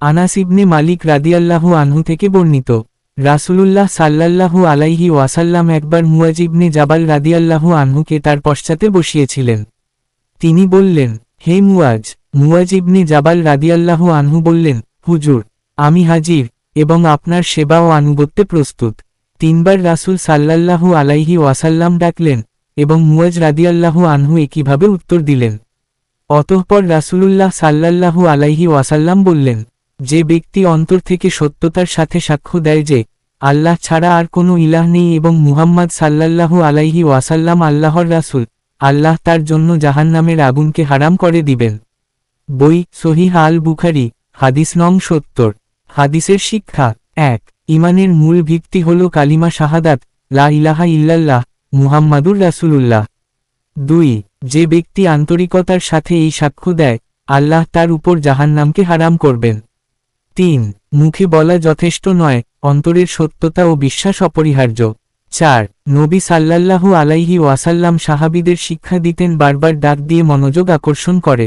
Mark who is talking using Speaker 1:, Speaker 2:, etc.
Speaker 1: আনাস ইবনে মালিক রাদিয়াল্লাহু আনহু থেকে বর্ণিত, রাসূলুল্লাহ সাল্লাল্লাহু আলাইহি ওয়াসাল্লাম একবার মুয়াজ ইবনে জাবাল রাদিয়াল্লাহু আনহুকে তার পশ্চাতে বসিয়েছিলেন। তিনি বললেন, হে মুয়াজ। মুয়াজ ইবনে জাবাল রাদিয়াল্লাহু আনহু বললেন, হুজুর, আমি হাজির এবং আপনার সেবা ও আনুগত্যে প্রস্তুত। তিনবার রাসূল সাল্লাল্লাহু আলাইহি ওয়াসাল্লাম ডাকলেন এবং মুয়াজ রাদিয়াল্লাহু আনহু একইভাবে উত্তর দিলেন। অতঃপর রাসূলুল্লাহ সাল্লাল্লাহু আলাইহি ওয়াসাল্লাম বললেন, যে ব্যক্তি অন্তর থেকে সত্যতার সাথে সাক্ষ্য দেয় যে আল্লাহ ছাড়া আর কোনো ইলাহ নেই এবং মুহাম্মদ সাল্লাল্লাহু আলাইহি ওয়াসাল্লাম আল্লাহর রাসূল, আল্লাহ তার জন্য জাহান্নামের আগুনকে হারাম করে দিবেন। বই সহিহ আল বুখারী, হাদিস নং ৭০। হাদিসের শিক্ষা। ১। ঈমানের মূল ভিত্তি হল কালিমা শাহাদাত, লা ইলাহা ইল্লাল্লাহ, মুহাম্মাদুর রাসূলুল্লাহ। ২। যে ব্যক্তি আন্তরিকতার সাথে এই সাক্ষ্য দেয়, আল্লাহ তার উপর জাহান্নামকে হারাম করবেন। ৩। মুখে বলা যথেষ্ট নয়, অন্তরের সত্যতা ও বিশ্বাস অপরিহার্য। ৪। নবী সাল্লাল্লাহু আলাইহি ওয়াসাল্লাম সাহাবীদের শিক্ষা দিতেন, বারবার ডাক দিয়ে মনোযোগ আকর্ষণ করে।